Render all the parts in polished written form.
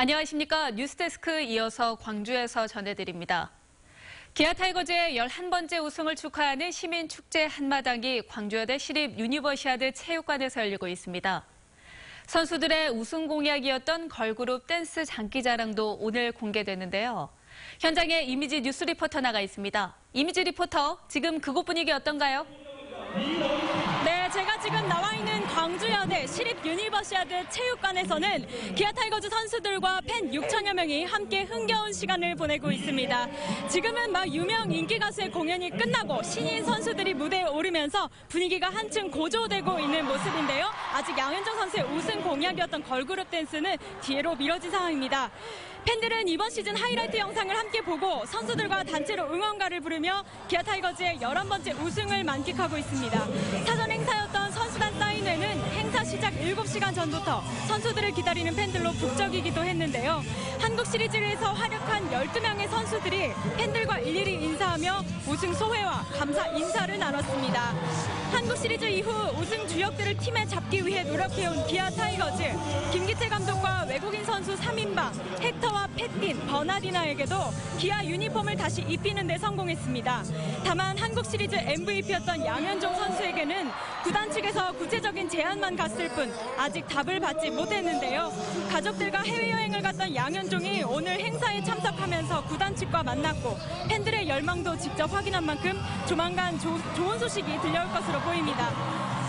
안녕하십니까. 뉴스데스크 이어서 광주에서 전해드립니다. 기아 타이거즈의 11번째 우승을 축하하는 시민축제 한마당이 광주여대 시립 유니버시아드 체육관에서 열리고 있습니다. 선수들의 우승 공약이었던 걸그룹 댄스 장기자랑도 오늘 공개되는데요. 현장에 이미지 뉴스 리포터 나가 있습니다. 이미지 리포터, 지금 그곳 분위기 어떤가요? 네, 제가 지금 나와 있는 광주여대 시립 유니버시아드 체육관에서는 기아 타이거즈 선수들과 팬 6천여 명이 함께 흥겨운 시간을 보내고 있습니다. 지금은 유명 인기 가수의 공연이 끝나고 신인 선수들이 무대에 오르면서 분위기가 한층 고조되고 있는 모습인데요. 아직 양현종 선수의 우승 공약이었던 걸그룹 댄스는 뒤로 미뤄진 상황입니다. 팬들은 이번 시즌 하이라이트 영상을 함께 보고 선수들과 단체로 응원가를 부르며 기아 타이거즈의 11번째 우승을 만끽하고 있습니다. 사전 행사였던 선수단 사인회는 행사 시작 7시간 전부터 선수들을 기다리는 팬들로 북적이기도 했는데요. 한국 시리즈에서 활약한 12명의 선수들이 팬들과 일일이 인사하며 우승 소회와 감사 인사를 나눴습니다. 한국 시리즈 이후 우승 주역들을 팀에 잡기 위해 노력해온 기아 타이거즈. 김기태 감독과 외국인 선수 3인방 헥터와 팻틴, 버나디나에게도 기아 유니폼을 다시 입히는 데 성공했습니다. 다만 한국 시리즈 MVP였던 양현종 선수에게는 구단 측에서 구체적인 제안만 갔을 뿐 아직 답을 받지 못했는데요. 가족들과 해외여행을 갔던 양현종이 오늘 행사에 참석하면서 구단 측과 만났고 팬들의 열망도 직접 확인한 만큼 조만간 좋은 소식이 들려올 것으로 보입니다.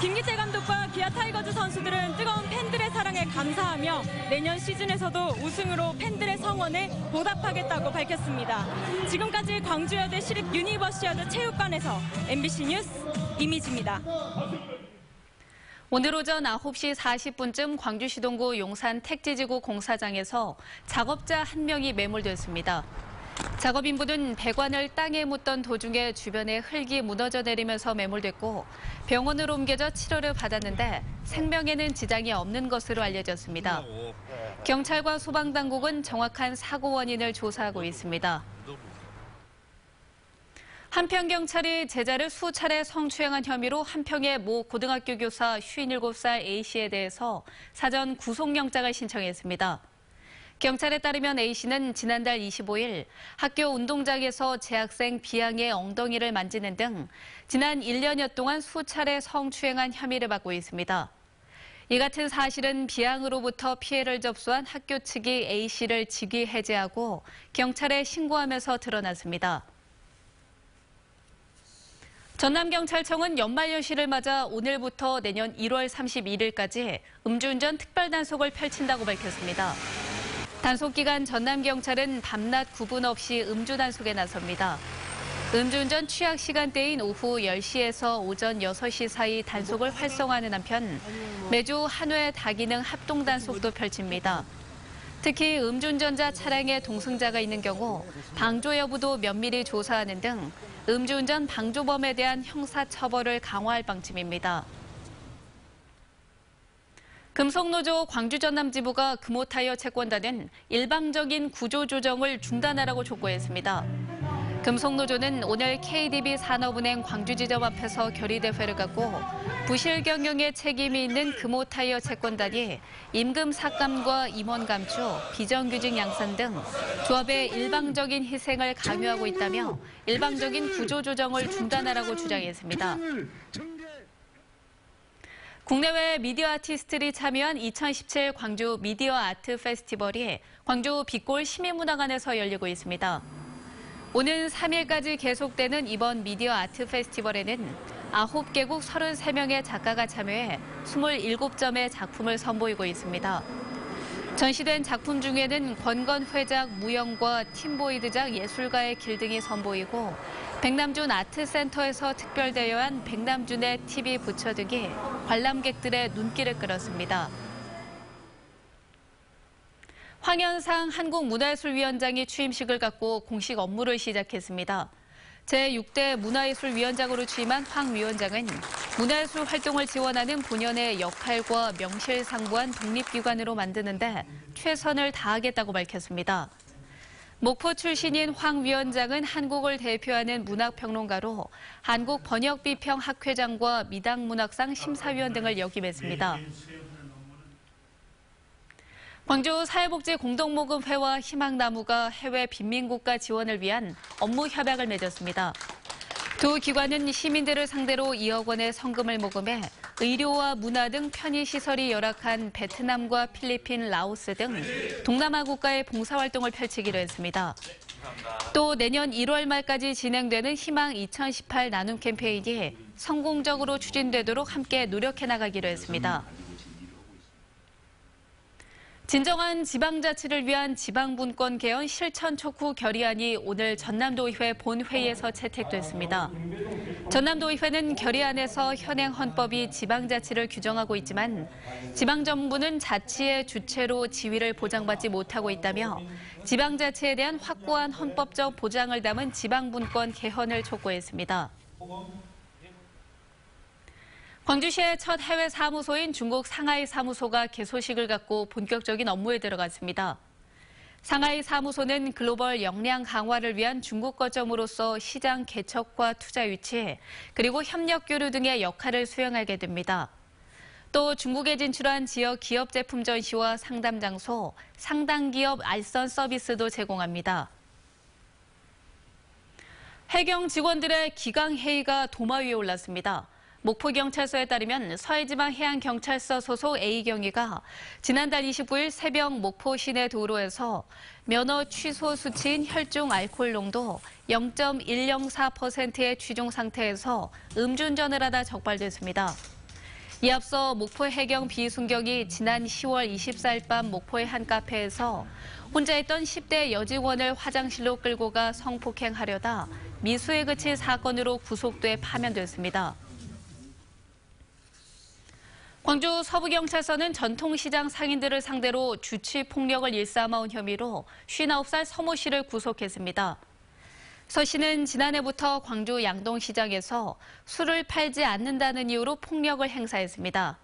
김기태 감독과 기아 타이거즈 선수들은 뜨거운 팬들의 사랑에 감사하며 내년 시즌에서도 우승으로 팬들의 성원에 보답하겠다고 밝혔습니다. 지금까지 광주여대 시립 유니버시아드 체육관에서 MBC 뉴스 이미지입니다. 오늘 오전 9시 40분쯤 광주시동구 용산 택지지구 공사장에서 작업자 한 명이 매몰됐습니다. 작업인분은 배관을 땅에 묻던 도중에 주변에 흙이 무너져 내리면서 매몰됐고 병원으로 옮겨져 치료를 받았는데 생명에는 지장이 없는 것으로 알려졌습니다. 경찰과 소방당국은 정확한 사고 원인을 조사하고 있습니다. 한평 경찰이 제자를 수차례 성추행한 혐의로 한평의 모 고등학교 교사 57살 A씨에 대해서 사전 구속영장을 신청했습니다. 경찰에 따르면 A씨는 지난달 25일 학교 운동장에서 재학생 B양의 엉덩이를 만지는 등 지난 1년여 동안 수차례 성추행한 혐의를 받고 있습니다. 이 같은 사실은 B양으로부터 피해를 접수한 학교 측이 A씨를 직위 해제하고 경찰에 신고하면서 드러났습니다. 전남경찰청은 연말연시를 맞아 오늘부터 내년 1월 31일까지 음주운전 특별단속을 펼친다고 밝혔습니다. 단속기간 전남경찰은 밤낮 구분 없이 음주단속에 나섭니다. 음주운전 취약 시간대인 오후 10시에서 오전 6시 사이 단속을 활성화하는 한편 매주 한 회 다기능 합동단속도 펼칩니다. 특히 음주운전자 차량에 동승자가 있는 경우 방조 여부도 면밀히 조사하는 등 음주운전 방조범에 대한 형사처벌을 강화할 방침입니다. 금속노조 광주전남지부가 금호타이어 채권단은 일방적인 구조조정을 중단하라고 촉구했습니다. 금속노조는 오늘 KDB 산업은행 광주지점 앞에서 결의대회를 갖고 부실 경영에 책임이 있는 금호타이어 채권단이 임금 삭감과 임원 감축, 비정규직 양산 등 조합의 일방적인 희생을 강요하고 있다며 일방적인 구조조정을 중단하라고 주장했습니다. 국내외 미디어 아티스트들이 참여한 2017 광주 미디어 아트 페스티벌이 광주 빛골 시민문화관에서 열리고 있습니다. 오는 3일까지 계속되는 이번 미디어 아트 페스티벌에는 9개국 33명의 작가가 참여해 27점의 작품을 선보이고 있습니다. 전시된 작품 중에는 권건회작 무영과 팀보이드작 예술가의 길 등이 선보이고 백남준 아트센터에서 특별 대여한 백남준의 TV 부처 등이 관람객들의 눈길을 끌었습니다. 황현상 한국문화예술위원장이 취임식을 갖고 공식 업무를 시작했습니다. 제6대 문화예술위원장으로 취임한 황 위원장은 문화예술 활동을 지원하는 본연의 역할과 명실상부한 독립기관으로 만드는 데 최선을 다하겠다고 밝혔습니다. 목포 출신인 황 위원장은 한국을 대표하는 문학평론가로 한국번역비평학회장과 미당문학상 심사위원 등을 역임했습니다. 광주 사회복지공동모금회와 희망나무가 해외 빈민국가 지원을 위한 업무 협약을 맺었습니다. 두 기관은 시민들을 상대로 2억 원의 성금을 모금해 의료와 문화 등 편의시설이 열악한 베트남과 필리핀, 라오스 등 동남아 국가의 봉사활동을 펼치기로 했습니다. 또 내년 1월 말까지 진행되는 희망 2018 나눔 캠페인이 성공적으로 추진되도록 함께 노력해 나가기로 했습니다. 진정한 지방자치를 위한 지방분권 개헌 실천 촉구 결의안이 오늘 전남도의회 본회의에서 채택됐습니다. 전남도의회는 결의안에서 현행 헌법이 지방자치를 규정하고 있지만 지방정부는 자치의 주체로 지위를 보장받지 못하고 있다며 지방자치에 대한 확고한 헌법적 보장을 담은 지방분권 개헌을 촉구했습니다. 광주시의 첫 해외 사무소인 중국 상하이 사무소가 개소식을 갖고 본격적인 업무에 들어갔습니다. 상하이 사무소는 글로벌 역량 강화를 위한 중국 거점으로서 시장 개척과 투자 유치, 그리고 협력 교류 등의 역할을 수행하게 됩니다. 또 중국에 진출한 지역 기업 제품 전시와 상담 장소, 상당 기업 알선 서비스도 제공합니다. 해경 직원들의 기강회의가 도마 위에 올랐습니다. 목포경찰서에 따르면 서해지방해양경찰서 소속 A경위가 지난달 29일 새벽 목포 시내 도로에서 면허 취소 수치인 혈중 알코올 농도 0.104%의 취중 상태에서 음주운전을 하다 적발됐습니다. 이 앞서 목포해경 비순경이 지난 10월 24일 밤 목포의 한 카페에서 혼자 있던 10대 여직원을 화장실로 끌고 가 성폭행하려다 미수에 그친 사건으로 구속돼 파면됐습니다. 광주 서부경찰서는 전통시장 상인들을 상대로 주치폭력을 일삼아온 혐의로 59살 서모 씨를 구속했습니다. 서 씨는 지난해부터 광주 양동시장에서 술을 팔지 않는다는 이유로 폭력을 행사했습니다.